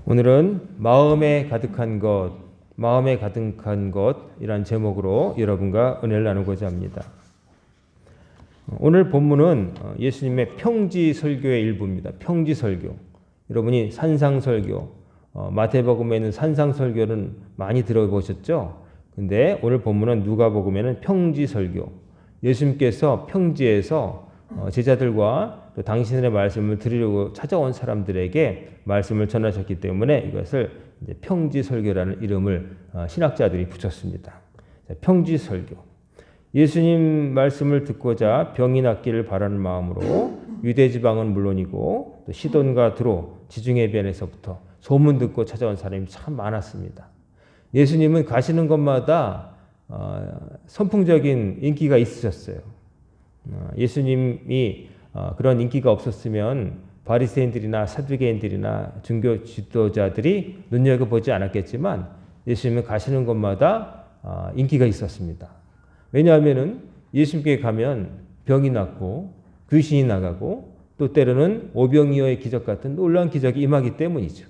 오늘은 마음에 가득한 것이란 제목으로 여러분과 은혜를 나누고자 합니다. 오늘 본문은 예수님의 평지 설교의 일부입니다. 평지 설교. 여러분이 산상 설교, 마태복음에 있는 산상 설교는 많이 들어보셨죠? 근데 오늘 본문은 누가복음에는 평지 설교. 예수님께서 평지에서 제자들과 또 당신의 말씀을 들으려고 찾아온 사람들에게 말씀을 전하셨기 때문에 이것을 이제 평지 설교라는 이름을 신학자들이 붙였습니다. 평지 설교. 예수님 말씀을 듣고자 병이 낫기를 바라는 마음으로 유대 지방은 물론이고 또 시돈과 드로 지중해 변에서부터 소문 듣고 찾아온 사람이 참 많았습니다. 예수님은 가시는 곳마다 선풍적인 인기가 있으셨어요. 예수님이 그런 인기가 없었으면 바리새인들이나 사두개인들이나 종교 지도자들이 눈여겨보지 않았겠지만 예수님은 가시는 곳마다 인기가 있었습니다. 왜냐하면 예수님께 가면 병이 낫고 귀신이 나가고 또 때로는 오병이어의 기적 같은 놀라운 기적이 임하기 때문이죠.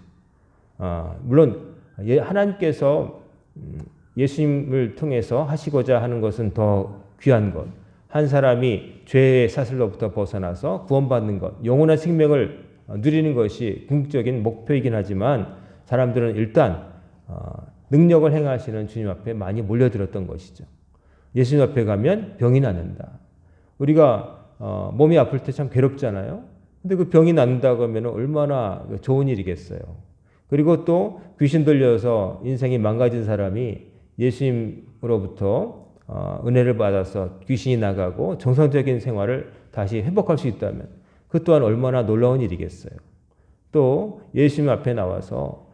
물론 하나님께서 예수님을 통해서 하시고자 하는 것은 더 귀한 것, 한 사람이 죄의 사슬로부터 벗어나서 구원받는 것, 영원한 생명을 누리는 것이 궁극적인 목표이긴 하지만 사람들은 일단 능력을 행하시는 주님 앞에 많이 몰려들었던 것이죠. 예수님 앞에 가면 병이 낫는다. 우리가 몸이 아플 때 참 괴롭잖아요. 근데 그 병이 낫는다고 하면 얼마나 좋은 일이겠어요. 그리고 또 귀신 들려서 인생이 망가진 사람이 예수님으로부터 은혜를 받아서 귀신이 나가고 정상적인 생활을 다시 회복할 수 있다면 그 또한 얼마나 놀라운 일이겠어요. 또 예수님 앞에 나와서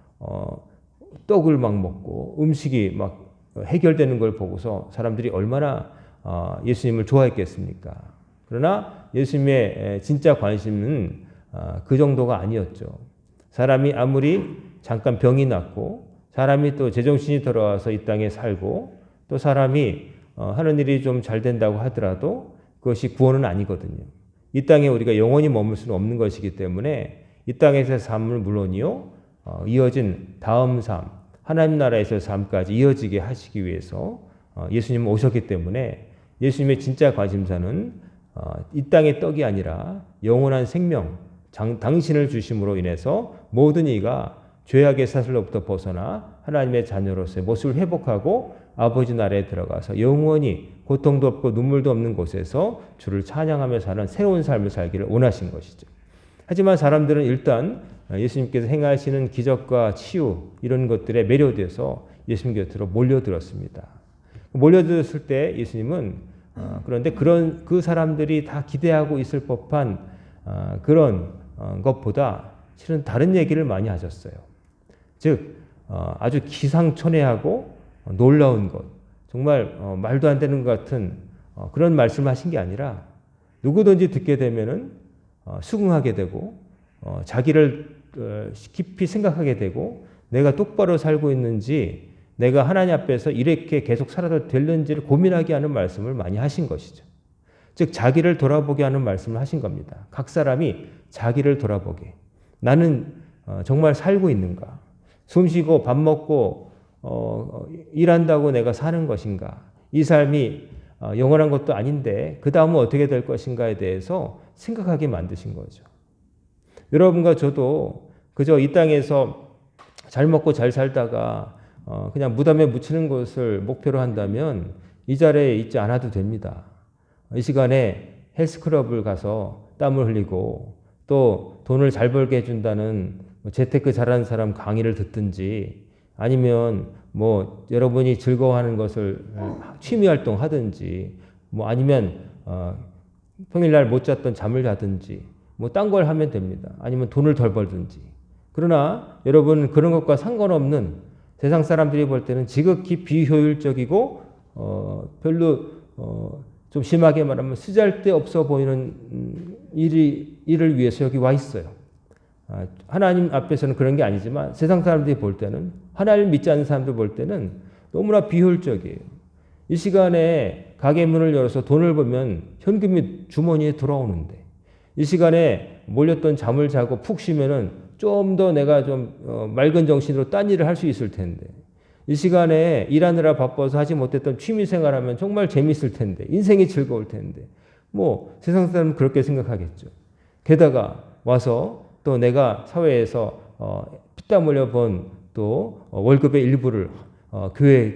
떡을 막 먹고 음식이 막 해결되는 걸 보고서 사람들이 얼마나 예수님을 좋아했겠습니까? 그러나 예수님의 진짜 관심은 그 정도가 아니었죠. 사람이 아무리 잠깐 병이 났고 사람이 또 제정신이 돌아와서 이 땅에 살고 또 사람이 하는 일이 좀 잘 된다고 하더라도 그것이 구원은 아니거든요. 이 땅에 우리가 영원히 머물 수는 없는 것이기 때문에 이 땅에서의 삶은 물론이요, 이어진 다음 삶, 하나님 나라에서의 삶까지 이어지게 하시기 위해서 예수님은 오셨기 때문에 예수님의 진짜 관심사는 이 땅의 떡이 아니라 영원한 생명, 당신을 주심으로 인해서 모든 이가 죄악의 사슬로부터 벗어나 하나님의 자녀로서의 모습을 회복하고 아버지 나라에 들어가서 영원히 고통도 없고 눈물도 없는 곳에서 주를 찬양하며 사는 새로운 삶을 살기를 원하신 것이죠. 하지만 사람들은 일단 예수님께서 행하시는 기적과 치유 이런 것들에 매료돼서 예수님 곁으로 몰려들었습니다. 몰려들었을 때 예수님은 그런데 그 사람들이 다 기대하고 있을 법한 그런 것보다 실은 다른 얘기를 많이 하셨어요. 즉 아주 기상천외하고 놀라운 것, 정말 말도 안 되는 것 같은 그런 말씀을 하신 게 아니라 누구든지 듣게 되면은 수긍하게 되고 자기를 깊이 생각하게 되고 내가 똑바로 살고 있는지 내가 하나님 앞에서 이렇게 계속 살아도 될는지를 고민하게 하는 말씀을 많이 하신 것이죠. 즉 자기를 돌아보게 하는 말씀을 하신 겁니다. 각 사람이 자기를 돌아보게. 나는 정말 살고 있는가? 숨쉬고 밥 먹고 일한다고 내가 사는 것인가? 이 삶이 영원한 것도 아닌데 그 다음은 어떻게 될 것인가에 대해서 생각하게 만드신 거죠. 여러분과 저도 그저 이 땅에서 잘 먹고 잘 살다가 그냥 무덤에 묻히는 것을 목표로 한다면 이 자리에 있지 않아도 됩니다. 이 시간에 헬스클럽을 가서 땀을 흘리고 또 돈을 잘 벌게 해준다는 재테크 잘하는 사람 강의를 듣든지 아니면 뭐 여러분이 즐거워하는 것을 취미 활동 하든지 뭐 아니면 평일날 못 잤던 잠을 자든지 뭐 딴 걸 하면 됩니다. 아니면 돈을 덜 벌든지. 그러나 여러분 그런 것과 상관없는 세상 사람들이 볼 때는 지극히 비효율적이고 별로 좀 심하게 말하면 쓰잘데없어 보이는 일을 위해서 여기 와 있어요. 하나님 앞에서는 그런 게 아니지만 세상 사람들이 볼 때는 하나님을 믿지 않는 사람들 볼 때는 너무나 비효율적이에요. 이 시간에 가게 문을 열어서 돈을 벌면 현금이 주머니에 들어오는데 이 시간에 몰렸던 잠을 자고 푹 쉬면은 좀 더 내가 좀 맑은 정신으로 딴 일을 할 수 있을 텐데 이 시간에 일하느라 바빠서 하지 못했던 취미생활하면 정말 재밌을 텐데 인생이 즐거울 텐데 뭐 세상 사람은 그렇게 생각하겠죠. 게다가 와서 또 내가 사회에서 피땀 흘려 번 또 월급의 일부를 교회에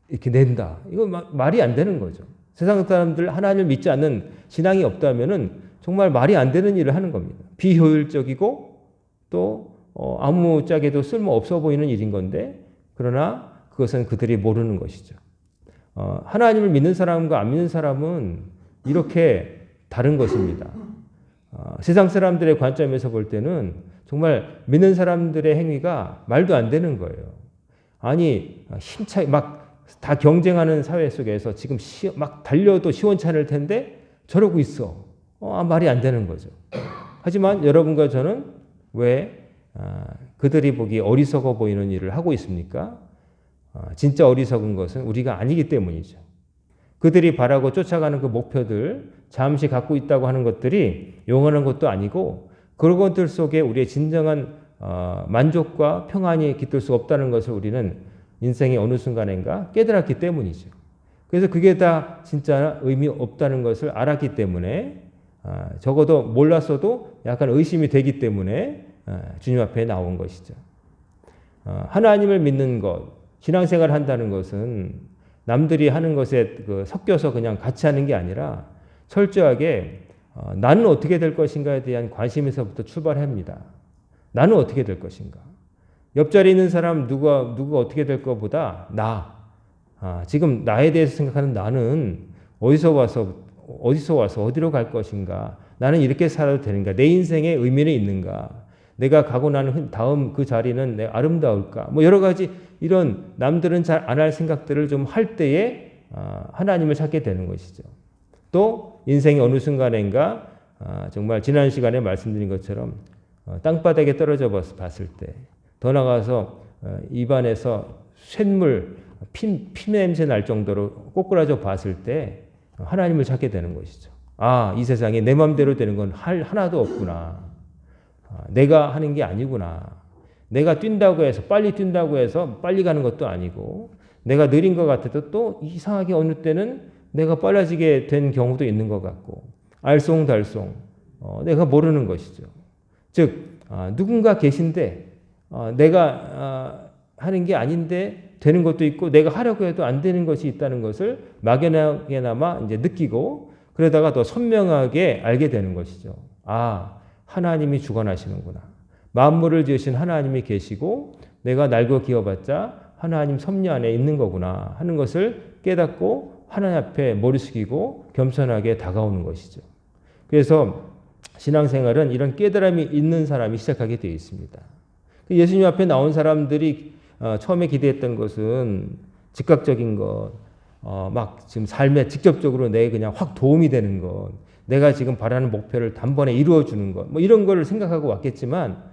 이렇게 낸다. 이거 말이 안 되는 거죠. 세상 사람들 하나님을 믿지 않는 신앙이 없다면은 정말 말이 안 되는 일을 하는 겁니다. 비효율적이고 또 아무짝에도 쓸모 없어 보이는 일인 건데 그러나 그것은 그들이 모르는 것이죠. 하나님을 믿는 사람과 안 믿는 사람은 이렇게 다른 것입니다. 세상 사람들의 관점에서 볼 때는 정말 믿는 사람들의 행위가 말도 안 되는 거예요. 아니 힘차게 막 다 경쟁하는 사회 속에서 지금 막 달려도 시원찮을 텐데 저러고 있어. 말이 안 되는 거죠. 하지만 여러분과 저는 왜 그들이 보기 어리석어 보이는 일을 하고 있습니까? 진짜 어리석은 것은 우리가 아니기 때문이죠. 그들이 바라고 쫓아가는 그 목표들, 잠시 갖고 있다고 하는 것들이 영원한 것도 아니고 그런 것들 속에 우리의 진정한 만족과 평안이 깃들 수 없다는 것을 우리는 인생의 어느 순간인가 깨달았기 때문이죠. 그래서 그게 다 진짜 의미 없다는 것을 알았기 때문에 적어도 몰랐어도 약간 의심이 되기 때문에 주님 앞에 나온 것이죠. 하나님을 믿는 것, 신앙생활을 한다는 것은 남들이 하는 것에 섞여서 그냥 같이 하는 게 아니라 철저하게 나는 어떻게 될 것인가에 대한 관심에서부터 출발합니다. 나는 어떻게 될 것인가? 옆자리에 있는 사람 누가 어떻게 될 것보다 지금 나에 대해서 생각하는 나는 어디서 와서 어디로 갈 것인가? 나는 이렇게 살아도 되는가? 내 인생에 의미는 있는가? 내가 가고 나는 다음 그 자리는 내가 아름다울까? 뭐 여러 가지 이런 남들은 잘 안 할 생각들을 좀 할 때에 하나님을 찾게 되는 것이죠. 또 인생의 어느 순간인가 정말 지난 시간에 말씀드린 것처럼 땅바닥에 떨어져 봤을 때 더 나가서 입안에서 쇳물, 피 냄새 날 정도로 꼬꾸라져 봤을 때 하나님을 찾게 되는 것이죠. 이 세상에 내 마음대로 되는 건 하나도 없구나. 내가 하는 게 아니구나. 내가 뛴다고 해서 빨리 가는 것도 아니고 내가 느린 것 같아도 또 이상하게 어느 때는 내가 빨라지게 된 경우도 있는 것 같고 알쏭달쏭 내가 모르는 것이죠. 즉 누군가 계신데 내가 하는 게 아닌데 되는 것도 있고 내가 하려고 해도 안 되는 것이 있다는 것을 막연하게나마 이제 느끼고 그러다가 더 선명하게 알게 되는 것이죠. 하나님이 주관하시는구나. 만물을 지으신 하나님이 계시고 내가 날고 기어봤자 하나님 섭리 안에 있는 거구나 하는 것을 깨닫고 하나님 앞에 머리 숙이고 겸손하게 다가오는 것이죠. 그래서 신앙생활은 이런 깨달음이 있는 사람이 시작하게 되어 있습니다. 예수님 앞에 나온 사람들이 처음에 기대했던 것은 즉각적인 것, 막 지금 삶에 직접적으로 내 그냥 확 도움이 되는 것, 내가 지금 바라는 목표를 단번에 이루어주는 것, 뭐 이런 거를 생각하고 왔겠지만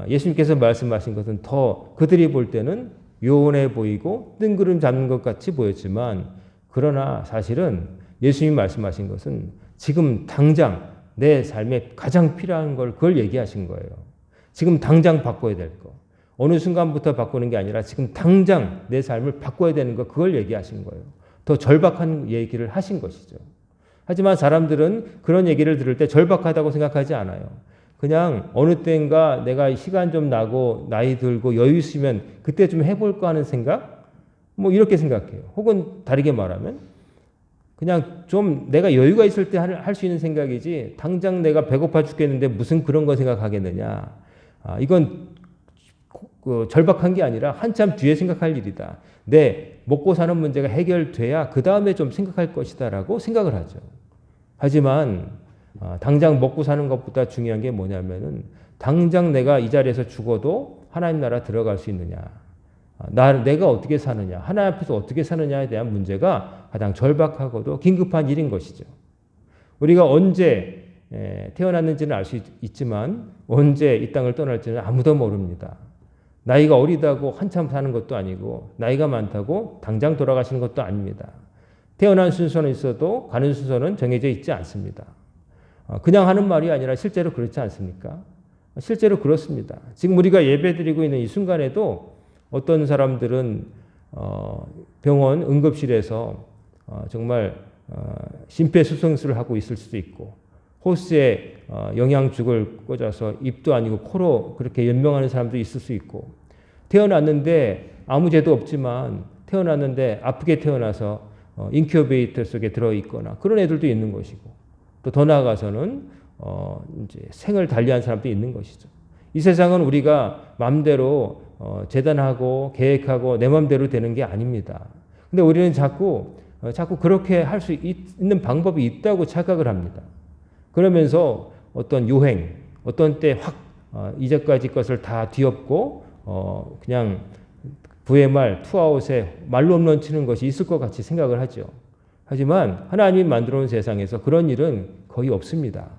예수님께서 말씀하신 것은 더 그들이 볼 때는 요원해 보이고 뜬구름 잡는 것 같이 보였지만 그러나 사실은 예수님이 말씀하신 것은 지금 당장 내 삶에 가장 필요한 걸 그걸 얘기하신 거예요. 지금 당장 바꿔야 될 거. 어느 순간부터 바꾸는 게 아니라 지금 당장 내 삶을 바꿔야 되는 거 그걸 얘기하신 거예요. 더 절박한 얘기를 하신 것이죠. 하지만 사람들은 그런 얘기를 들을 때 절박하다고 생각하지 않아요. 그냥 어느 때인가 내가 시간 좀 나고 나이 들고 여유 있으면 그때 좀 해볼까 하는 생각? 뭐 이렇게 생각해요. 혹은 다르게 말하면 그냥 좀 내가 여유가 있을 때 할 수 있는 생각이지 당장 내가 배고파 죽겠는데 무슨 그런 거 생각하겠느냐. 이건 절박한 게 아니라 한참 뒤에 생각할 일이다. 내 먹고 사는 문제가 해결돼야 그 다음에 좀 생각할 것이다 라고 생각을 하죠. 하지만 당장 먹고 사는 것보다 중요한 게 뭐냐면은 당장 내가 이 자리에서 죽어도 하나님 나라 들어갈 수 있느냐. 내가 어떻게 사느냐. 하나님 앞에서 어떻게 사느냐에 대한 문제가 가장 절박하고도 긴급한 일인 것이죠. 우리가 언제 태어났는지는 알 수 있지만 언제 이 땅을 떠날지는 아무도 모릅니다. 나이가 어리다고 한참 사는 것도 아니고 나이가 많다고 당장 돌아가시는 것도 아닙니다. 태어난 순서는 있어도 가는 순서는 정해져 있지 않습니다. 그냥 하는 말이 아니라 실제로 그렇지 않습니까? 실제로 그렇습니다. 지금 우리가 예배드리고 있는 이 순간에도 어떤 사람들은 병원 응급실에서 정말 심폐소생술을 하고 있을 수도 있고, 호스에 영양죽을 꽂아서 입도 아니고 코로 그렇게 연명하는 사람도 있을 수 있고, 태어났는데 아무 죄도 없지만 태어났는데 아프게 태어나서 인큐베이터 속에 들어있거나 그런 애들도 있는 것이고, 또 더 나아가서는 이제 생을 달리한 사람도 있는 것이죠. 이 세상은 우리가 마음대로 재단하고 계획하고 내 마음대로 되는 게 아닙니다. 근데 우리는 자꾸 그렇게 할 수 있는 방법이 있다고 착각을 합니다. 그러면서 어떤 유행, 어떤 때 확 이제까지 것을 다 뒤엎고 그냥 VMR, 투아웃에 말로 홈런 치는 것이 있을 것 같이 생각을 하죠. 하지만 하나님이 만들어 놓은 세상에서 그런 일은 거의 없습니다.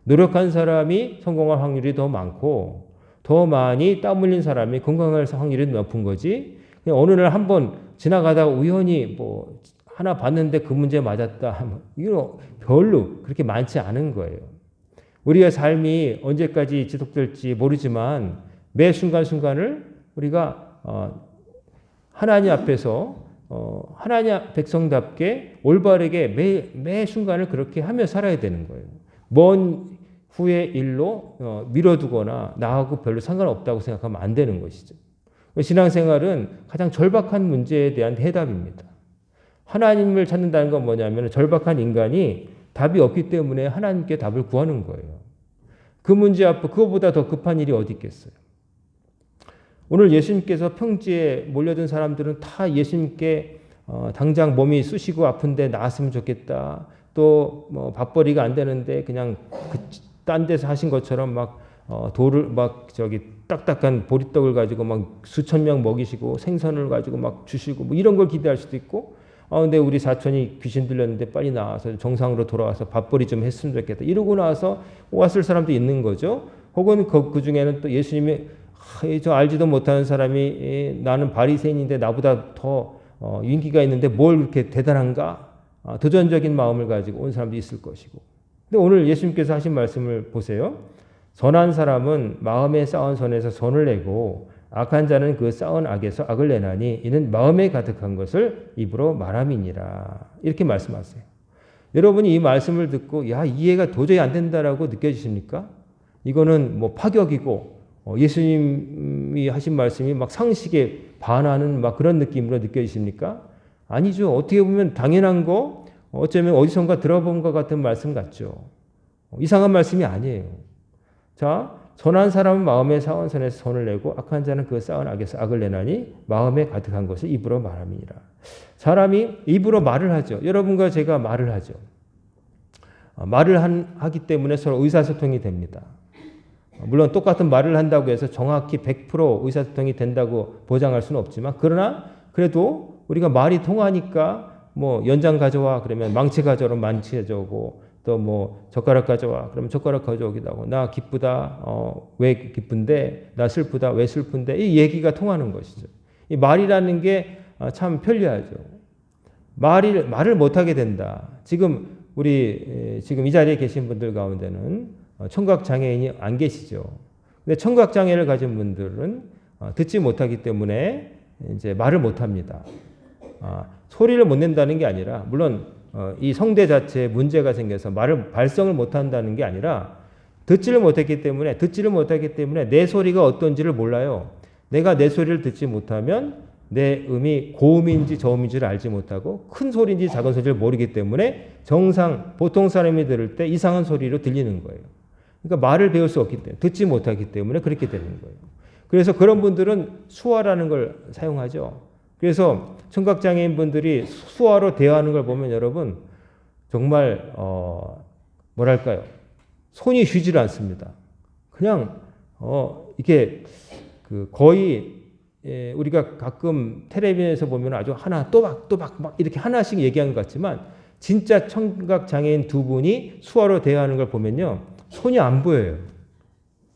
노력한 사람이 성공할 확률이 더 많고, 더 많이 땀 흘린 사람이 건강할 확률이 높은 거지, 그냥 어느 날 한번 지나가다가 우연히 뭐 하나 봤는데 그 문제 맞았다, 이거 별로 그렇게 많지 않은 거예요. 우리의 삶이 언제까지 지속될지 모르지만 매 순간순간을 우리가 하나님 앞에서 하나님 백성답게 올바르게 매 순간을 그렇게 하며 살아야 되는 거예요. 먼 후의 일로 미뤄두거나 나하고 별로 상관없다고 생각하면 안 되는 것이죠. 신앙생활은 가장 절박한 문제에 대한 해답입니다. 하나님을 찾는다는 건 뭐냐면 절박한 인간이 답이 없기 때문에 하나님께 답을 구하는 거예요. 그 문제 앞에 그거보다 더 급한 일이 어디 있겠어요. 오늘 예수님께서 평지에 몰려든 사람들은 다 예수님께 당장 몸이 쑤시고 아픈데 나았으면 좋겠다. 또 뭐 밥벌이가 안 되는데 그냥 딴 데서 하신 것처럼 막 돌을 막 저기 딱딱한 보리떡을 가지고 막 수천 명 먹이시고 생선을 가지고 막 주시고 뭐 이런 걸 기대할 수도 있고, 근데 우리 사촌이 귀신 들렸는데 빨리 나와서 정상으로 돌아와서 밥벌이 좀 했으면 좋겠다. 이러고 나와서 왔을 사람도 있는 거죠. 혹은 그 중에는 또 예수님이 저 알지도 못하는 사람이 나는 바리새인인데 나보다 더 인기가 있는데 뭘 그렇게 대단한가? 도전적인 마음을 가지고 온 사람도 있을 것이고. 근데 오늘 예수님께서 하신 말씀을 보세요. 선한 사람은 마음에 쌓은 선에서 선을 내고 악한 자는 그 쌓은 악에서 악을 내나니 이는 마음에 가득한 것을 입으로 말함이니라. 이렇게 말씀하세요. 여러분이 이 말씀을 듣고 야, 이해가 도저히 안 된다라고 느껴지십니까? 이거는 뭐 파격이고 예수님이 하신 말씀이 막 상식에 반하는 막 그런 느낌으로 느껴지십니까? 아니죠. 어떻게 보면 당연한 거, 어쩌면 어디선가 들어본 것 같은 말씀 같죠. 이상한 말씀이 아니에요. 자, 선한 사람은 마음에 쌓은 선에서 선을 내고 악한 자는 그 쌓은 악에서 악을 내나니 마음에 가득한 것을 입으로 말함이니라. 사람이 입으로 말을 하죠. 여러분과 제가 말을 하죠. 말을 하기 때문에 서로 의사소통이 됩니다. 물론 똑같은 말을 한다고 해서 정확히 100% 의사소통이 된다고 보장할 수는 없지만, 그러나 그래도 우리가 말이 통하니까 뭐 연장 가져와 그러면 망치 가져오면 망치 가져오고, 또 뭐 젓가락 가져와 그러면 젓가락 가져오기도 하고, 나 기쁘다 왜 기쁜데, 나 슬프다 왜 슬픈데, 이 얘기가 통하는 것이죠. 이 말이라는 게 참 편리하죠. 말을 못하게 된다. 지금 지금 이 자리에 계신 분들 가운데는 청각 장애인이 안 계시죠. 근데 청각 장애를 가진 분들은 듣지 못하기 때문에 이제 말을 못합니다. 소리를 못 낸다는 게 아니라, 물론 이 성대 자체에 문제가 생겨서 발성을 못한다는 게 아니라 듣지를 못하기 때문에 내 소리가 어떤지를 몰라요. 내가 내 소리를 듣지 못하면 내 음이 고음인지 저음인지를 알지 못하고 큰 소리인지 작은 소리를 모르기 때문에 보통 사람이 들을 때 이상한 소리로 들리는 거예요. 그러니까 말을 배울 수 없기 때문에, 듣지 못하기 때문에 그렇게 되는 거예요. 그래서 그런 분들은 수화라는 걸 사용하죠. 그래서 청각장애인 분들이 수화로 대화하는 걸 보면 여러분 정말 뭐랄까요, 손이 쉬지를 않습니다. 그냥 이게 거의 우리가 가끔 텔레비전에서 보면 아주 하나 또박 막 이렇게 하나씩 얘기하는 것 같지만, 진짜 청각장애인 두 분이 수화로 대화하는 걸 보면요, 손이 안 보여요.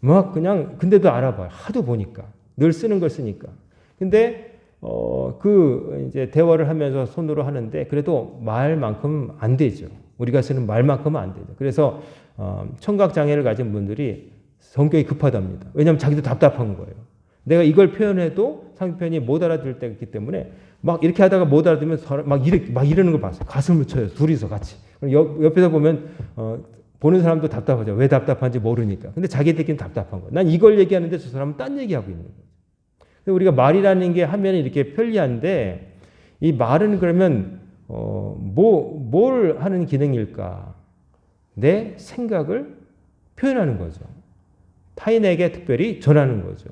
막 그냥 근데도 알아봐요. 하도 보니까, 늘 쓰는 걸 쓰니까. 근데 이제 대화를 하면서 손으로 하는데 그래도 말만큼 안 되죠. 우리가 쓰는 말만큼은 안 되죠. 그래서 청각 장애를 가진 분들이 성격이 급하답니다. 왜냐하면 자기도 답답한 거예요. 내가 이걸 표현해도 상대편이 못 알아들을 때가 있기 때문에 막 이렇게 하다가 못 알아들으면 막 이러는 걸 봤어요. 가슴을 쳐요. 둘이서 같이. 옆에서 보면 보는 사람도 답답하죠. 왜 답답한지 모르니까. 근데 자기들끼리는 답답한 거예요. 난 이걸 얘기하는데 저 사람은 딴 얘기하고 있는 거예요. 우리가 말이라는 게 하면 이렇게 편리한데 이 말은 그러면 뭘 하는 기능일까? 내 생각을 표현하는 거죠. 타인에게 특별히 전하는 거죠.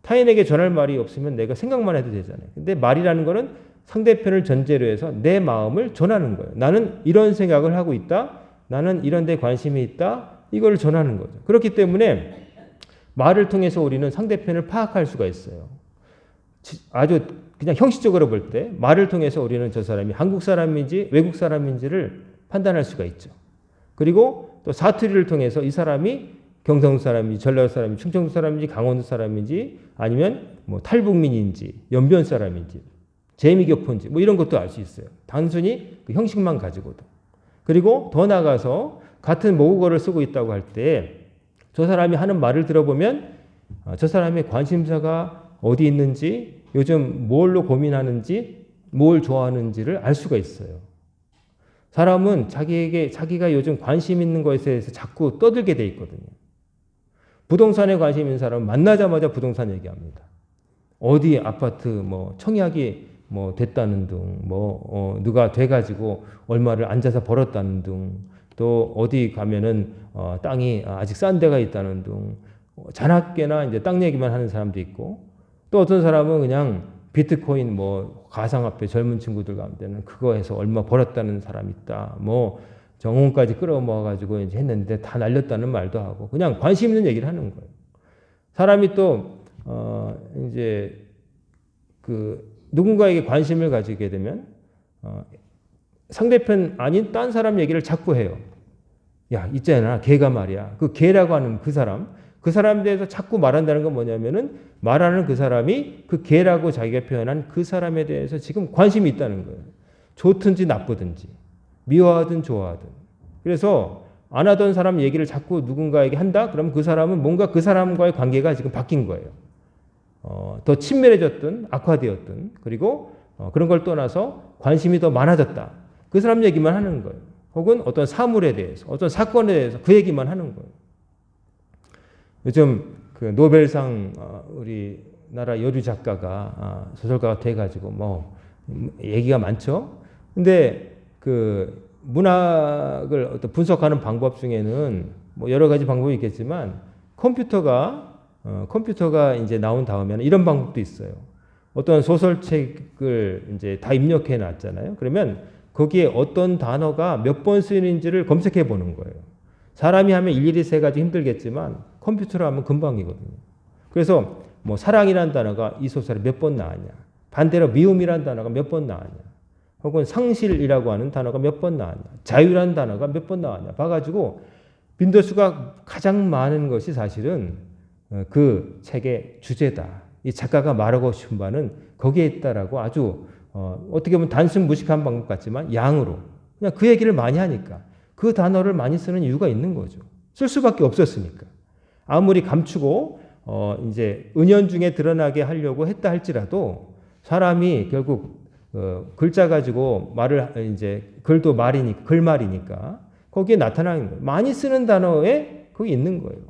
타인에게 전할 말이 없으면 내가 생각만 해도 되잖아요. 근데 말이라는 거는 상대편을 전제로 해서 내 마음을 전하는 거예요. 나는 이런 생각을 하고 있다. 나는 이런 데 관심이 있다. 이걸 전하는 거죠. 그렇기 때문에 말을 통해서 우리는 상대편을 파악할 수가 있어요. 아주 그냥 형식적으로 볼 때 말을 통해서 우리는 저 사람이 한국 사람인지 외국 사람인지를 판단할 수가 있죠. 그리고 또 사투리를 통해서 이 사람이 경상도 사람인지 전라도 사람인지 충청도 사람인지 강원도 사람인지 아니면 뭐 탈북민인지 연변 사람인지 재미교포인지 뭐 이런 것도 알 수 있어요. 단순히 그 형식만 가지고도. 그리고 더 나아가서 같은 모국어를 쓰고 있다고 할 때 저 사람이 하는 말을 들어보면 저 사람의 관심사가 어디 있는지 요즘 뭘로 고민하는지 뭘 좋아하는지를 알 수가 있어요. 사람은 자기가 요즘 관심 있는 것에 대해서 자꾸 떠들게 돼 있거든요. 부동산에 관심 있는 사람은 만나자마자 부동산 얘기합니다. 어디 아파트 뭐 청약이 뭐 됐다는 등, 누가 돼가지고 얼마를 앉아서 벌었다는 등, 또 어디 가면은 땅이 아직 싼 데가 있다는 등, 자나깨나 이제 땅 얘기만 하는 사람도 있고, 또 어떤 사람은 그냥 비트코인 뭐 가상화폐 젊은 친구들 가운데는 그거 해서 얼마 벌었다는 사람 있다. 뭐 정원까지 끌어모아가지고 이제 했는데 다 날렸다는 말도 하고 그냥 관심 있는 얘기를 하는 거예요. 사람이 또 이제 그 누군가에게 관심을 가지게 되면 상대편 아닌 딴 사람 얘기를 자꾸 해요. 야, 있잖아, 걔가 말이야. 그 걔라고 하는 그 사람에 대해서 자꾸 말한다는 건 뭐냐면은 말하는 그 사람이 그 걔라고 자기가 표현한 그 사람에 대해서 지금 관심이 있다는 거예요. 좋든지 나쁘든지, 미워하든 좋아하든. 그래서 안 하던 사람 얘기를 자꾸 누군가에게 한다? 그러면 그 사람은 뭔가 그 사람과의 관계가 지금 바뀐 거예요. 더 친밀해졌든 악화되었든, 그리고 그런 걸 떠나서 관심이 더 많아졌다. 그 사람 얘기만 하는 거예요. 혹은 어떤 사물에 대해서, 어떤 사건에 대해서 그 얘기만 하는 거예요. 요즘 그 노벨상 우리나라 여류 작가가 소설가가 돼가지고 뭐 얘기가 많죠. 근데 그 문학을 어떤 분석하는 방법 중에는 뭐 여러 가지 방법이 있겠지만 컴퓨터가 이제 나온 다음에는 이런 방법도 있어요. 어떤 소설책을 이제 다 입력해 놨잖아요. 그러면 거기에 어떤 단어가 몇 번 쓰이는지를 검색해 보는 거예요. 사람이 하면 일일이 세가지고 힘들겠지만 컴퓨터로 하면 금방이거든요. 그래서 뭐 사랑이라는 단어가 이 소설에 몇 번 나왔냐. 반대로 미움이라는 단어가 몇 번 나왔냐. 혹은 상실이라고 하는 단어가 몇 번 나왔냐. 자유라는 단어가 몇 번 나왔냐. 봐가지고 빈도수가 가장 많은 것이 사실은 그 책의 주제다. 이 작가가 말하고 싶은 바는 거기에 있다라고 아주 어떻게 보면 단순 무식한 방법 같지만 양으로 그냥 그 얘기를 많이 하니까 그 단어를 많이 쓰는 이유가 있는 거죠. 쓸 수밖에 없었으니까. 아무리 감추고 이제 은연중에 드러나게 하려고 했다 할지라도 사람이 결국 글자 가지고 말을 이제 글도 말이니까 글말이니까 거기에 나타나는 거예요. 많이 쓰는 단어에 거기 있는 거예요.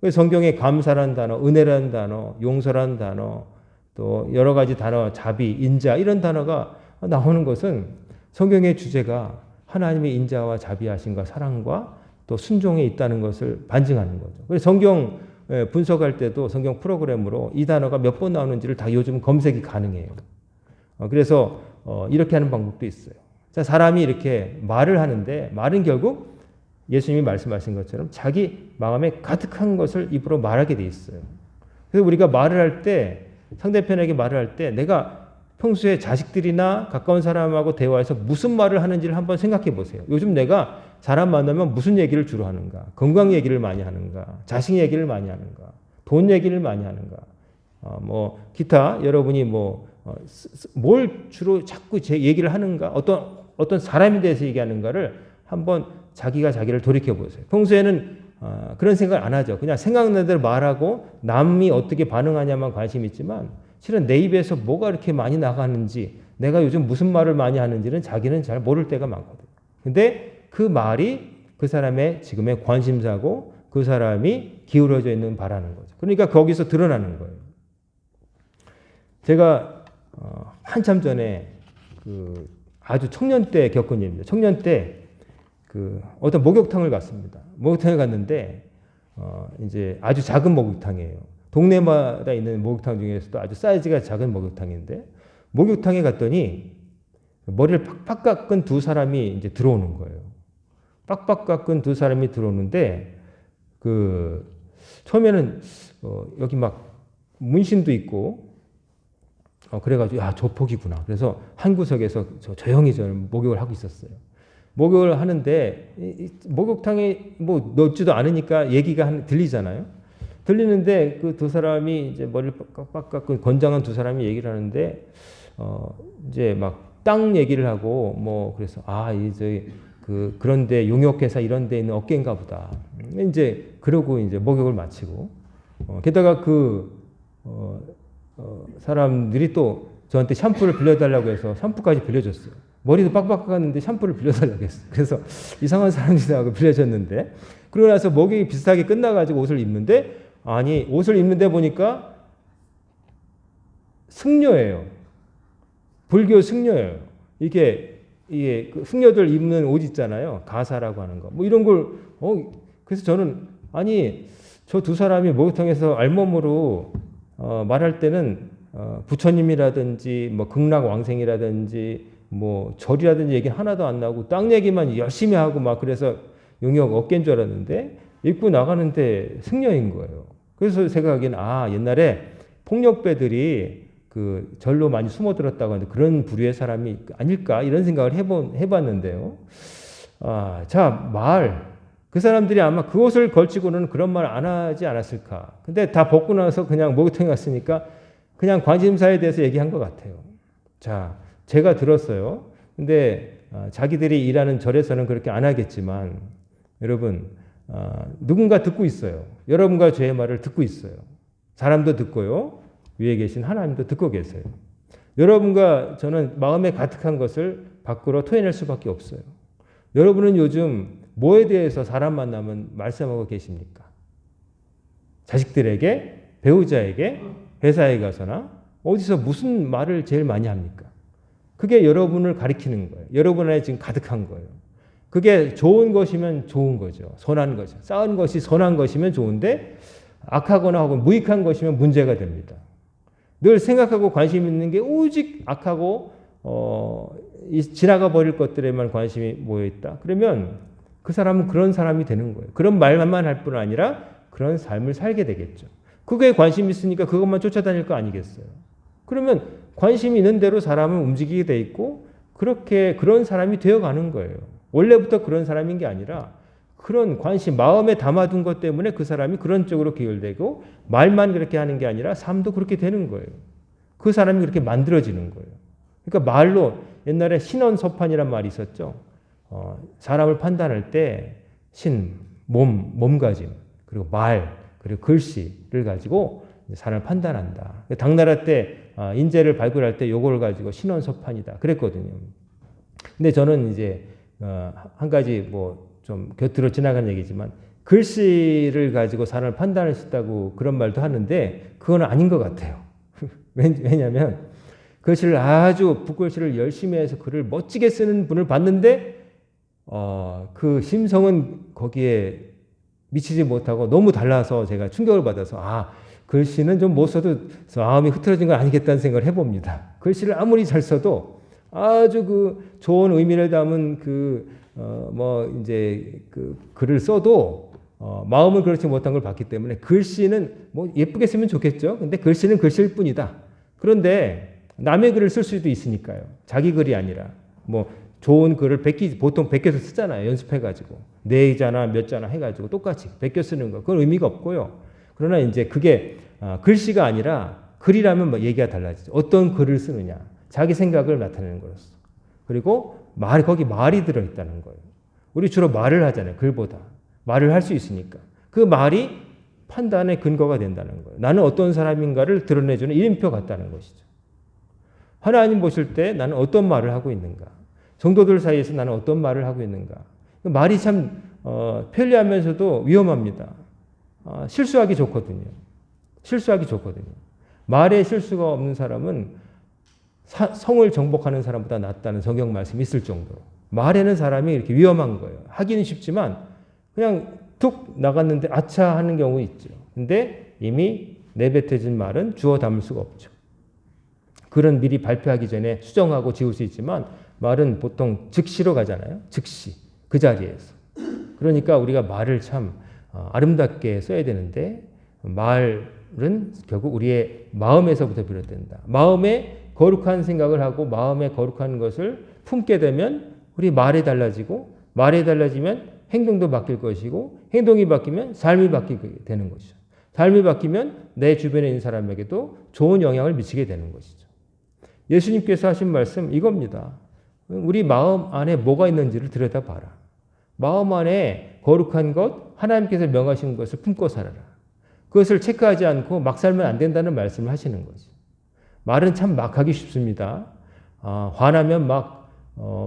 그래서 성경에 감사라는 단어, 은혜라는 단어, 용서라는 단어, 또 여러 가지 단어, 자비, 인자 이런 단어가 나오는 것은 성경의 주제가 하나님의 인자와 자비하심과 사랑과 또 순종에 있다는 것을 반증하는 거죠. 그래서 성경 분석할 때도 성경 프로그램으로 이 단어가 몇 번 나오는지를 다 요즘 검색이 가능해요. 그래서 이렇게 하는 방법도 있어요. 자, 사람이 이렇게 말을 하는데 말은 결국 예수님이 말씀하신 것처럼 자기 마음에 가득한 것을 입으로 말하게 돼 있어요. 그래서 우리가 말을 할 때 상대편에게 말을 할 때 내가 평소에 자식들이나 가까운 사람하고 대화해서 무슨 말을 하는지를 한번 생각해 보세요. 요즘 내가 사람 만나면 무슨 얘기를 주로 하는가? 건강 얘기를 많이 하는가? 자식 얘기를 많이 하는가? 돈 얘기를 많이 하는가? 뭐 기타 여러분이 뭘 주로 자꾸 제 얘기를 하는가? 어떤 사람에 대해서 얘기하는가를 한번 자기가 자기를 돌이켜 보세요. 평소에는 그런 생각을 안 하죠. 그냥 생각나는 대로 말하고 남이 어떻게 반응하냐만 관심이 있지만 실은 내 입에서 뭐가 이렇게 많이 나가는지 내가 요즘 무슨 말을 많이 하는지는 자기는 잘 모를 때가 많거든요. 근데 그 말이 그 사람의 지금의 관심사고 그 사람이 기울어져 있는 바라는 거죠. 그러니까 거기서 드러나는 거예요. 제가 한참 전에 아주 청년 때 겪은 일입니다. 청년 때 어떤 목욕탕을 갔습니다. 목욕탕에 갔는데 이제 아주 작은 목욕탕이에요. 동네마다 있는 목욕탕 중에서도 아주 사이즈가 작은 목욕탕인데 목욕탕에 갔더니 머리를 팍팍 깎은 두 사람이 이제 들어오는 거예요. 빡빡 깎은 두 사람이 들어오는데 처음에는 여기 막 문신도 있고 그래가지고 야 조폭이구나. 그래서 한 구석에서 조용히 저는 목욕을 하고 있었어요. 목욕을 하는데 목욕탕에 뭐 넓지도 않으니까 얘기가 들리잖아요. 들리는데 그 두 사람이 이제 머리를 빡빡 깎은 건장한 두 사람이 얘기를 하는데 이제 막 땅 얘기를 하고 뭐 그래서 이제 그런데 용역회사 이런 데 있는 업계인가 보다. 이제 그러고 이제 목욕을 마치고 게다가 사람들이 또 저한테 샴푸를 빌려달라고 해서 샴푸까지 빌려줬어요. 머리도 빡빡 깎았는데 샴푸를 빌려달라고 했어요. 그래서 이상한 사람들하고 빌려줬는데 그러고 나서 목욕이 비슷하게 끝나가지고 옷을 입는데 옷을 입는데 보니까 승려예요. 불교 승려예요. 이게 그 승려들 입는 옷 있잖아요. 가사라고 하는 거. 뭐 이런 걸 그래서 저는 저 두 사람이 목욕탕에서 알몸으로 말할 때는 부처님이라든지 뭐 극락왕생이라든지 뭐 절이라든지 얘기 하나도 안 나오고 땅 얘기만 열심히 하고 막 그래서 용역 업계인 줄 알았는데 입고 나가는데 승려인 거예요. 그래서 생각하기에는 옛날에 폭력배들이 절로 많이 숨어들었다고 하는데 그런 부류의 사람이 아닐까 이런 생각을 해봤는데요. 그 사람들이 아마 그것을 걸치고는 그런 말 안 하지 않았을까. 근데 다 벗고 나서 그냥 목욕탕에 갔으니까 그냥 관심사에 대해서 얘기한 것 같아요. 자, 제가 들었어요. 근데 자기들이 일하는 절에서는 그렇게 안 하겠지만 여러분 누군가 듣고 있어요. 여러분과 저의 말을 듣고 있어요. 사람도 듣고요. 위에 계신 하나님도 듣고 계세요. 여러분과 저는 마음에 가득한 것을 밖으로 토해낼 수밖에 없어요. 여러분은 요즘 뭐에 대해서 사람 만나면 말씀하고 계십니까? 자식들에게, 배우자에게, 회사에 가서나 어디서 무슨 말을 제일 많이 합니까? 그게 여러분을 가리키는 거예요. 여러분 안에 지금 가득한 거예요. 그게 좋은 것이면 좋은 거죠. 선한 것이. 쌓은 것이 선한 것이면 좋은데 악하거나 혹은 무익한 것이면 문제가 됩니다. 늘 생각하고 관심 있는 게 오직 악하고 지나가 버릴 것들에만 관심이 모여 있다. 그러면 그 사람은 그런 사람이 되는 거예요. 그런 말만 할 뿐 아니라 그런 삶을 살게 되겠죠. 그거에 관심이 있으니까 그것만 쫓아다닐 거 아니겠어요. 그러면 관심이 있는 대로 사람은 움직이게 돼 있고 그런 사람이 되어가는 거예요. 원래부터 그런 사람인 게 아니라 그런 관심, 마음에 담아둔 것 때문에 그 사람이 그런 쪽으로 기울되고 말만 그렇게 하는 게 아니라 삶도 그렇게 되는 거예요. 그 사람이 그렇게 만들어지는 거예요. 그러니까 말로 옛날에 신언서판이란 말이 있었죠. 사람을 판단할 때 몸가짐, 그리고 말, 그리고 글씨를 가지고 사람을 판단한다. 당나라 때 인재를 발굴할 때 요걸 가지고 신언서판이다. 그랬거든요. 근데 저는 이제 한 가지 좀 곁으로 지나간 얘기지만 글씨를 가지고 사람을 판단할 수 있다고 그런 말도 하는데 그건 아닌 것 같아요. 왜냐하면 글씨를 아주 붓글씨를 열심히 해서 글을 멋지게 쓰는 분을 봤는데 그 심성은 거기에 미치지 못하고 너무 달라서 제가 충격을 받아서 글씨는 좀 못 써도 마음이 흐트러진 건 아니겠다는 생각을 해봅니다. 글씨를 아무리 잘 써도 아주 좋은 의미를 담은 글을 써도 마음을 그렇지 못한 걸 봤기 때문에 글씨는 예쁘게 쓰면 좋겠죠. 근데 글씨는 글씨일 뿐이다. 그런데 남의 글을 쓸 수도 있으니까요. 자기 글이 아니라 좋은 글을 보통 베껴서 쓰잖아요. 연습해가지고 4자나 몇 자나 해가지고 똑같이 베껴 쓰는 거 그건 의미가 없고요. 그러나 이제 그게 글씨가 아니라 글이라면 얘기가 달라지죠. 어떤 글을 쓰느냐, 자기 생각을 나타내는 거로서. 그리고 거기 말이 들어있다는 거예요. 우리 주로 말을 하잖아요. 글보다 말을 할 수 있으니까. 그 말이 판단의 근거가 된다는 거예요. 나는 어떤 사람인가를 드러내주는 이름표 같다는 것이죠. 하나님 보실 때 나는 어떤 말을 하고 있는가? 성도들 사이에서 나는 어떤 말을 하고 있는가? 말이 참 편리하면서도 위험합니다. 실수하기 좋거든요. 실수하기 좋거든요. 말에 실수가 없는 사람은 성을 정복하는 사람보다 낫다는 성경 말씀이 있을 정도로 말에는 사람이 이렇게 위험한 거예요. 하기는 쉽지만 그냥 툭 나갔는데 아차 하는 경우 있죠. 근데 이미 내뱉어진 말은 주워 담을 수가 없죠. 글은 미리 발표하기 전에 수정하고 지울 수 있지만 말은 보통 즉시로 가잖아요. 즉시 그 자리에서. 그러니까 우리가 말을 참 아름답게 써야 되는데 말은 결국 우리의 마음에서부터 비롯된다. 마음에 거룩한 생각을 하고 마음에 거룩한 것을 품게 되면 우리 말이 달라지고 말이 달라지면 행동도 바뀔 것이고 행동이 바뀌면 삶이 바뀌게 되는 것이죠. 삶이 바뀌면 내 주변에 있는 사람에게도 좋은 영향을 미치게 되는 것이죠. 예수님께서 하신 말씀 이겁니다. 우리 마음 안에 뭐가 있는지를 들여다봐라. 마음 안에 거룩한 것, 하나님께서 명하신 것을 품고 살아라. 그것을 체크하지 않고 막 살면 안 된다는 말씀을 하시는 거죠. 말은 참 막 하기 쉽습니다. 화나면 막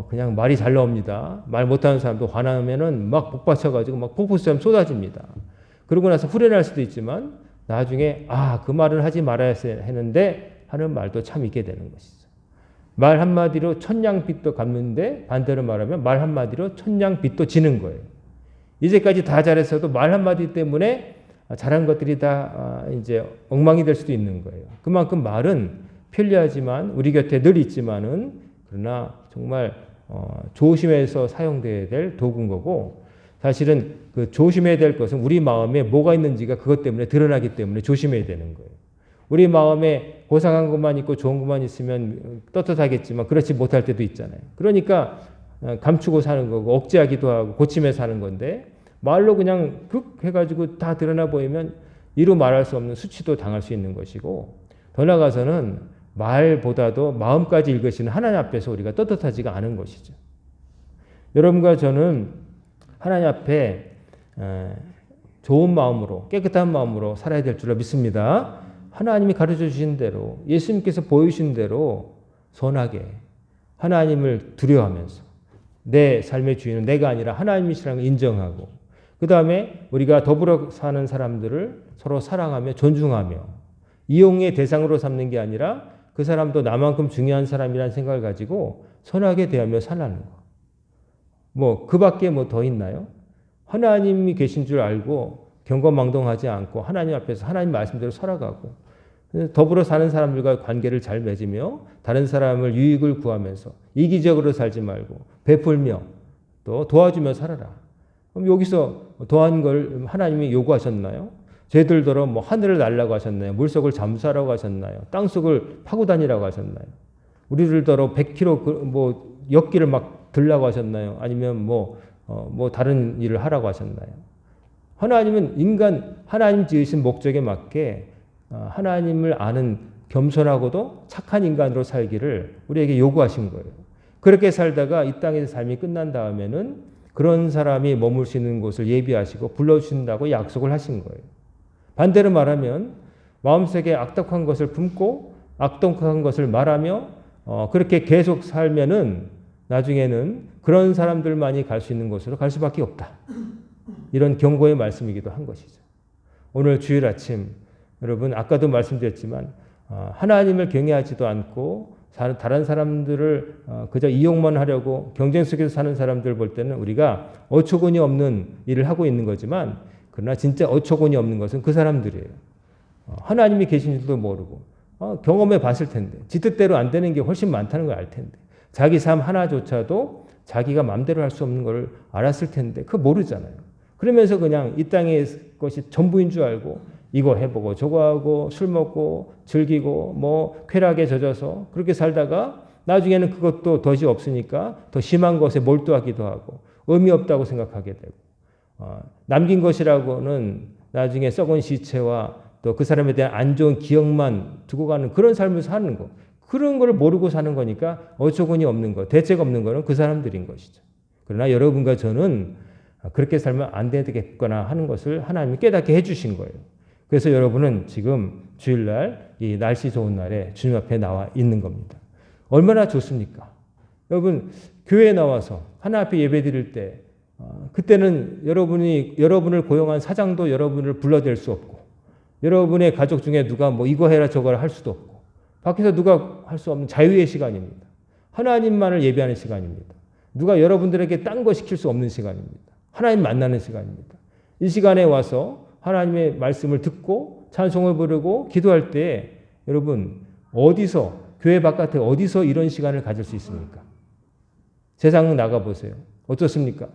그냥 말이 잘 나옵니다. 말 못하는 사람도 화나면은 막 복받쳐가지고 막 폭포수처럼 쏟아집니다. 그러고 나서 후련할 수도 있지만 나중에 그 말을 하지 말아야 했는데 하는 말도 참 있게 되는 것이죠. 말 한마디로 천냥빚도 갚는데 반대로 말하면 말 한마디로 천냥빚도 지는 거예요. 이제까지 다 잘했어도 말 한마디 때문에 잘한 것들이 다 이제 엉망이 될 수도 있는 거예요. 그만큼 말은 편리하지만 우리 곁에 늘 있지만은 그러나 정말 조심해서 사용돼야 될 도구인 거고 사실은 그 조심해야 될 것은 우리 마음에 뭐가 있는지가 그것 때문에 드러나기 때문에 조심해야 되는 거예요. 우리 마음에 고상한 것만 있고 좋은 것만 있으면 떳떳하겠지만 그렇지 못할 때도 있잖아요. 그러니까 감추고 사는 거고 억제하기도 하고 고치며 사는 건데 말로 그냥 극 해가지고 다 드러나 보이면 이루 말할 수 없는 수치도 당할 수 있는 것이고 더 나아가서는 말보다도 마음까지 읽으시는 하나님 앞에서 우리가 떳떳하지가 않은 것이죠. 여러분과 저는 하나님 앞에 좋은 마음으로 깨끗한 마음으로 살아야 될 줄로 믿습니다. 하나님이 가르쳐 주신 대로 예수님께서 보여주신 대로 선하게 하나님을 두려워하면서 내 삶의 주인은 내가 아니라 하나님이시라는 걸 인정하고 그 다음에 우리가 더불어 사는 사람들을 서로 사랑하며 존중하며 이용의 대상으로 삼는 게 아니라 그 사람도 나만큼 중요한 사람이라는 생각을 가지고 선하게 대하며 살라는 거. 뭐 그 밖에 뭐 더 있나요? 하나님이 계신 줄 알고 경거망동하지 않고 하나님 앞에서 하나님 말씀대로 살아가고 더불어 사는 사람들과 관계를 잘 맺으며 다른 사람을 유익을 구하면서 이기적으로 살지 말고 베풀며 또 도와주며 살아라. 그럼 여기서 더한 걸 하나님이 요구하셨나요? 저희들더러 뭐 하늘을 날라고 하셨나요? 물속을 잠수하라고 하셨나요? 땅속을 파고 다니라고 하셨나요? 우리들더러 100km 뭐 역기를 막 들라고 하셨나요? 아니면 뭐 다른 일을 하라고 하셨나요? 하나님은 하나님 지으신 목적에 맞게 하나님을 아는 겸손하고도 착한 인간으로 살기를 우리에게 요구하신 거예요. 그렇게 살다가 이 땅에서 삶이 끝난 다음에는 그런 사람이 머물 수 있는 곳을 예비하시고 불러주신다고 약속을 하신 거예요. 반대로 말하면 마음속에 악독한 것을 품고 악독한 것을 말하며 그렇게 계속 살면은 나중에는 그런 사람들만이 갈 수 있는 곳으로 갈 수밖에 없다. 이런 경고의 말씀이기도 한 것이죠. 오늘 주일 아침 여러분 아까도 말씀드렸지만 하나님을 경외하지도 않고 다른 사람들을 그저 이용만 하려고 경쟁 속에서 사는 사람들 볼 때는 우리가 어처구니 없는 일을 하고 있는 거지만 그러나 진짜 어처구니 없는 것은 그 사람들이에요. 하나님이 계신 줄도 모르고 경험해 봤을 텐데 지 뜻대로 안 되는 게 훨씬 많다는 걸 알 텐데 자기 삶 하나조차도 자기가 마음대로 할 수 없는 걸 알았을 텐데 그거 모르잖아요. 그러면서 그냥 이 땅의 것이 전부인 줄 알고 이거 해보고 저거 하고 술 먹고 즐기고 뭐 쾌락에 젖어서 그렇게 살다가 나중에는 그것도 덫이 없으니까 더 심한 것에 몰두하기도 하고 의미 없다고 생각하게 되고 남긴 것이라고는 나중에 썩은 시체와 또 그 사람에 대한 안 좋은 기억만 두고 가는 그런 삶을 사는 거. 그런 걸 모르고 사는 거니까 어처구니 없는 거, 대책 없는 거는 그 사람들인 것이죠. 그러나 여러분과 저는 그렇게 살면 안 되겠거나 하는 것을 하나님이 깨닫게 해주신 거예요. 그래서 여러분은 지금 주일날 이 날씨 좋은 날에 주님 앞에 나와 있는 겁니다. 얼마나 좋습니까? 여러분 교회에 나와서 하나 앞에 예배 드릴 때 그때는 여러분을 고용한 사장도 여러분을 불러댈 수 없고 여러분의 가족 중에 누가 뭐 이거 해라 저거 할 수도 없고 밖에서 누가 할 수 없는 자유의 시간입니다. 하나님만을 예배하는 시간입니다. 누가 여러분들에게 딴 거 시킬 수 없는 시간입니다. 하나님 만나는 시간입니다. 이 시간에 와서 하나님의 말씀을 듣고 찬송을 부르고 기도할 때 여러분 어디서 교회 바깥에 어디서 이런 시간을 가질 수 있습니까? 세상 나가보세요. 어떻습니까?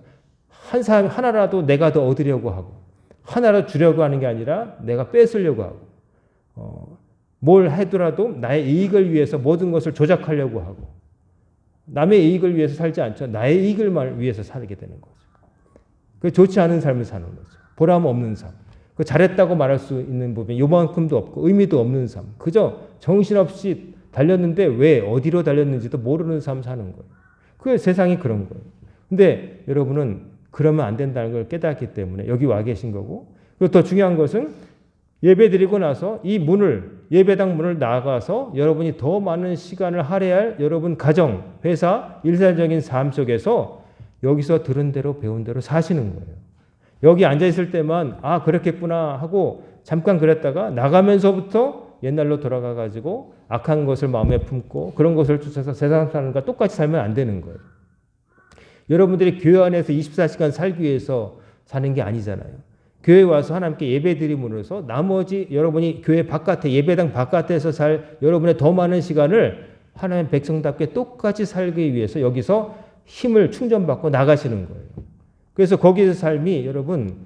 한 사람 하나라도 내가 더 얻으려고 하고 하나라도 주려고 하는 게 아니라 내가 뺏으려고 하고 뭘 하더라도 나의 이익을 위해서 모든 것을 조작하려고 하고 남의 이익을 위해서 살지 않죠. 나의 이익을 위해서 살게 되는 거죠. 그 좋지 않은 삶을 사는 거죠. 보람 없는 삶. 그 잘했다고 말할 수 있는 부분이 요만큼도 없고 의미도 없는 삶. 그저 정신없이 달렸는데 왜 어디로 달렸는지도 모르는 삶 사는 거예요. 그 세상이 그런 거예요. 근데 여러분은 그러면 안 된다는 걸 깨닫기 때문에 여기 와 계신 거고 그리고 더 중요한 것은 예배 드리고 나서 이 문을 예배당 문을 나가서 여러분이 더 많은 시간을 할애할 여러분 가정, 회사, 일상적인 삶 속에서 여기서 들은 대로 배운 대로 사시는 거예요. 여기 앉아 있을 때만 그렇겠구나 하고 잠깐 그랬다가 나가면서부터 옛날로 돌아가 가지고 악한 것을 마음에 품고 그런 것을 쫓아서 세상 사람과 똑같이 살면 안 되는 거예요. 여러분들이 교회 안에서 24시간 살기 위해서 사는 게 아니잖아요. 교회 와서 하나님께 예배 드림으로써 나머지 여러분이 교회 바깥에 예배당 바깥에서 살 여러분의 더 많은 시간을 하나님 백성답게 똑같이 살기 위해서 여기서 힘을 충전받고 나가시는 거예요. 그래서 거기서 삶이 여러분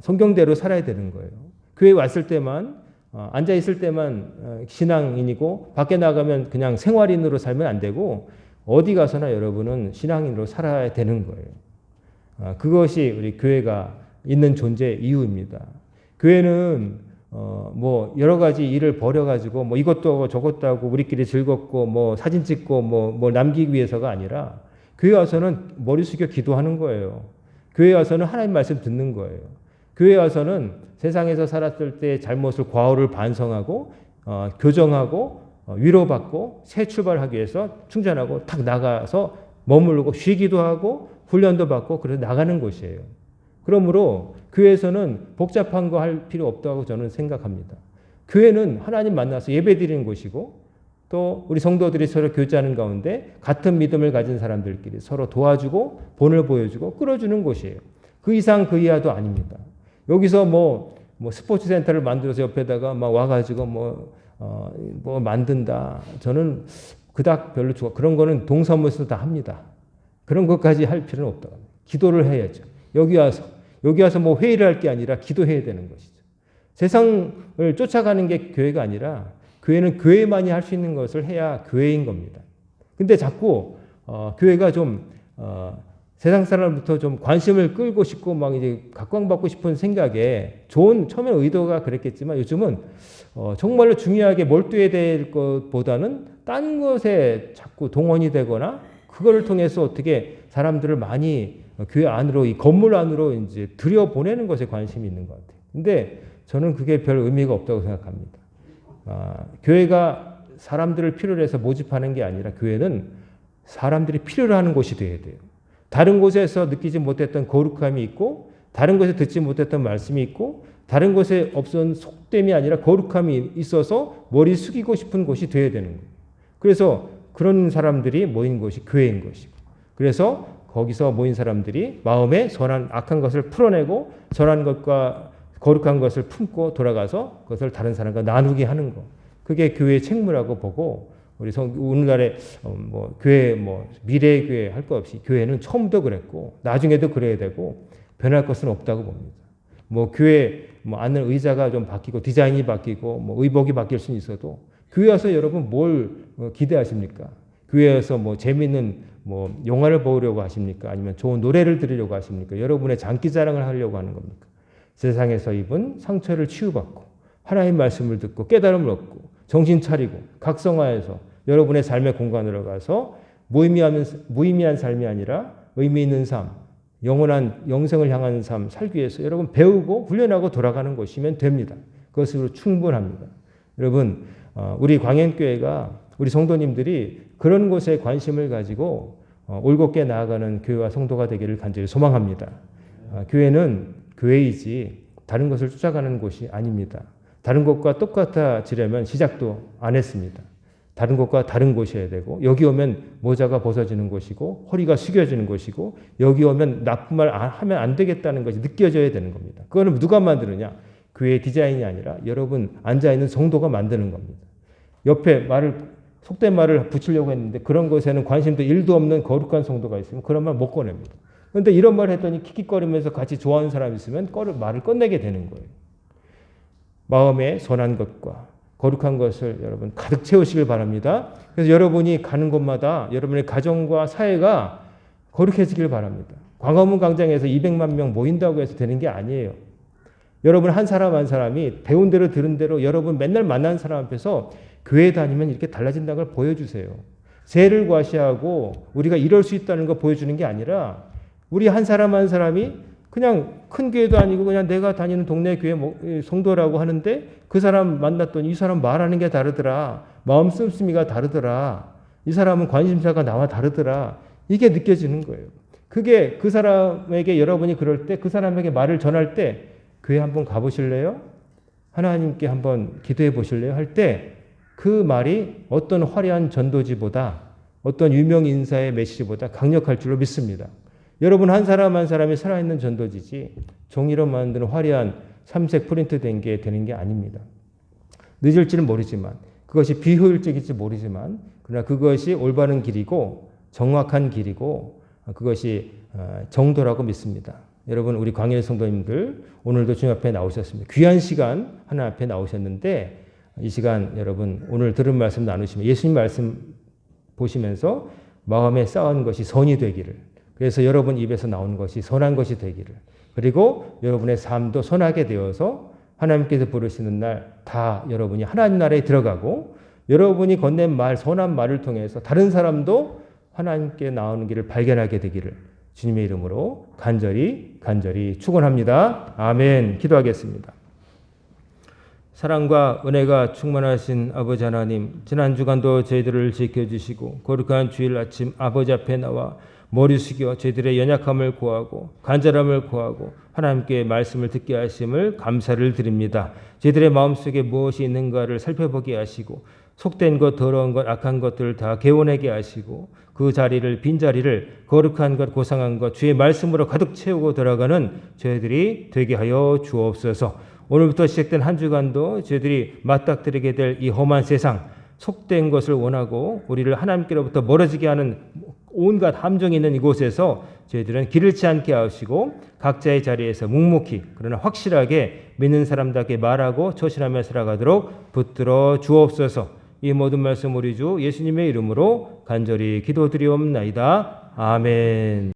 성경대로 살아야 되는 거예요. 교회 왔을 때만 앉아 있을 때만 신앙인이고 밖에 나가면 그냥 생활인으로 살면 안 되고 어디 가서나 여러분은 신앙인으로 살아야 되는 거예요. 그것이 우리 교회가 있는 존재 이유입니다. 교회는 뭐 여러 가지 일을 벌여가지고 뭐 이것도 하고 저것도 하고 우리끼리 즐겁고 뭐 사진 찍고 뭐 남기기 위해서가 아니라 교회 와서는 머리 숙여 기도하는 거예요. 교회 와서는 하나님 말씀 듣는 거예요. 교회 와서는 세상에서 살았을 때 잘못을 과오를 반성하고 교정하고 위로받고 새 출발하기 위해서 충전하고 탁 나가서 머무르고 쉬기도 하고 훈련도 받고 그래서 나가는 곳이에요. 그러므로 교회에서는 복잡한 거 할 필요 없다고 저는 생각합니다. 교회는 하나님 만나서 예배 드리는 곳이고 또 우리 성도들이 서로 교제하는 가운데 같은 믿음을 가진 사람들끼리 서로 도와주고 본을 보여주고 끌어주는 곳이에요. 그 이상 그 이하도 아닙니다. 여기서 뭐 스포츠 센터를 만들어서 옆에다가 막 와가지고 뭐 만든다. 저는 그닥 별로 그런 거는 동사무소 다 합니다. 그런 것까지 할 필요는 없다고 합니다. 기도를 해야죠. 여기 와서 뭐 회의를 할 게 아니라 기도해야 되는 것이죠. 세상을 쫓아가는 게 교회가 아니라 교회는 교회만이 할 수 있는 것을 해야 교회인 겁니다. 근데 자꾸 교회가 좀 세상 사람부터 좀 관심을 끌고 싶고 막 이제 각광받고 싶은 생각에 처음에 의도가 그랬겠지만 요즘은 정말로 중요하게 몰두해야 될 것보다는 딴 것에 자꾸 동원이 되거나 그거를 통해서 어떻게 사람들을 많이 교회 안으로 이 건물 안으로 이제 들여보내는 것에 관심이 있는 것 같아요. 근데 저는 그게 별 의미가 없다고 생각합니다. 교회가 사람들을 필요로 해서 모집하는 게 아니라 교회는 사람들이 필요로 하는 곳이 되어야 돼요. 다른 곳에서 느끼지 못했던 거룩함이 있고 다른 곳에 듣지 못했던 말씀이 있고 다른 곳에 없던 속됨이 아니라 거룩함이 있어서 머리 숙이고 싶은 곳이 되어야 되는 거예요. 그래서 그런 사람들이 모인 곳이 교회인 것이고 그래서 거기서 모인 사람들이 마음에 선한 악한 것을 풀어내고 선한 것과 거룩한 것을 품고 돌아가서 그것을 다른 사람과 나누게 하는 것. 그게 교회의 책무라고 보고 우리 오늘날의 교회 미래의 교회 할 것 없이 교회는 처음도 그랬고 나중에도 그래야 되고 변할 것은 없다고 봅니다. 교회 앉는 의자가 좀 바뀌고 디자인이 바뀌고 의복이 바뀔 수는 있어도 교회 와서 여러분 뭘 기대하십니까? 교회 와서 재미있는 영화를 보려고 하십니까? 아니면 좋은 노래를 들으려고 하십니까? 여러분의 장기자랑을 하려고 하는 겁니까? 세상에서 입은 상처를 치유받고 하나님 말씀을 듣고 깨달음을 얻고 정신 차리고 각성하여서 여러분의 삶의 공간으로 가서 무의미한 삶이 아니라 의미 있는 삶, 영원한 영생을 향한 삶 살기 위해서 여러분 배우고 훈련하고 돌아가는 곳이면 됩니다. 그것으로 충분합니다. 여러분 우리 광양교회가 우리 성도님들이 그런 곳에 관심을 가지고 올곧게 나아가는 교회와 성도가 되기를 간절히 소망합니다. 교회는 교회이지 다른 것을 쫓아가는 곳이 아닙니다. 다른 곳과 똑같아지려면 시작도 안 했습니다. 다른 곳과 다른 곳이어야 되고 여기 오면 모자가 벗어지는 곳이고 허리가 숙여지는 곳이고 여기 오면 나쁜 말 하면 안 되겠다는 것이 느껴져야 되는 겁니다. 그거는 누가 만드느냐? 교회 디자인이 아니라 여러분 앉아있는 성도가 만드는 겁니다. 옆에 속된 말을 붙이려고 했는데 그런 것에는 관심도 1도 없는 거룩한 성도가 있으면 그런 말 못 꺼냅니다. 그런데 이런 말 했더니 킥킥거리면서 같이 좋아하는 사람이 있으면 말을 꺼내게 되는 거예요. 마음에 선한 것과 거룩한 것을 여러분 가득 채우시길 바랍니다. 그래서 여러분이 가는 곳마다 여러분의 가정과 사회가 거룩해지길 바랍니다. 광화문 광장에서 200만 명 모인다고 해서 되는 게 아니에요. 여러분 한 사람 한 사람이 배운 대로 들은 대로 여러분 맨날 만나는 사람 앞에서 교회 다니면 이렇게 달라진다는 걸 보여주세요. 죄를 과시하고 우리가 이럴 수 있다는 거 보여주는 게 아니라 우리 한 사람 한 사람이 그냥 큰 교회도 아니고 그냥 내가 다니는 동네 교회 성도라고 하는데 그 사람 만났더니 이 사람 말하는 게 다르더라. 마음 씀씀이가 다르더라. 이 사람은 관심사가 나와 다르더라. 이게 느껴지는 거예요. 그게 그 사람에게 여러분이 그럴 때 그 사람에게 말을 전할 때 교회 한번 가보실래요? 하나님께 한번 기도해 보실래요? 할 때 그 말이 어떤 화려한 전도지보다 어떤 유명 인사의 메시지보다 강력할 줄로 믿습니다. 여러분 한 사람 한 사람이 살아있는 전도지지 종이로 만드는 화려한 삼색 프린트된 게 되는 게 아닙니다. 늦을지는 모르지만 그것이 비효율적일지 모르지만 그러나 그것이 올바른 길이고 정확한 길이고 그것이 정도라고 믿습니다. 여러분 우리 광야의 성도님들 오늘도 주님 앞에 나오셨습니다. 귀한 시간 하나 앞에 나오셨는데 이 시간 여러분 오늘 들은 말씀 나누시면 예수님 말씀 보시면서 마음에 쌓은 것이 선이 되기를 그래서 여러분 입에서 나오는 것이 선한 것이 되기를 그리고 여러분의 삶도 선하게 되어서 하나님께서 부르시는 날 다 여러분이 하나님 나라에 들어가고 여러분이 건넨 말 선한 말을 통해서 다른 사람도 하나님께 나오는 길을 발견하게 되기를 주님의 이름으로 간절히 축원합니다. 아멘. 기도하겠습니다. 사랑과 은혜가 충만하신 아버지 하나님, 지난 주간도 저희들을 지켜주시고 거룩한 주일 아침 아버지 앞에 나와 머리 숙여 저희들의 연약함을 구하고 간절함을 구하고 하나님께 말씀을 듣게 하심을 감사를 드립니다. 저희들의 마음속에 무엇이 있는가를 살펴보게 하시고 속된 것, 더러운 것, 악한 것들을 다 개원하게 하시고 그 자리를 빈자리를 거룩한 것, 고상한 것 주의 말씀으로 가득 채우고 들어가는 저희들이 되게 하여 주옵소서. 오늘부터 시작된 한 주간도 저희들이 맞닥뜨리게 될 이 험한 세상 속된 것을 원하고 우리를 하나님께로부터 멀어지게 하는 온갖 함정이 있는 이곳에서 저희들은 길을 잃지 않게 하시고 각자의 자리에서 묵묵히 그러나 확실하게 믿는 사람답게 말하고 처신하며 살아가도록 붙들어 주옵소서. 이 모든 말씀 우리 주 예수님의 이름으로 간절히 기도드리옵나이다. 아멘.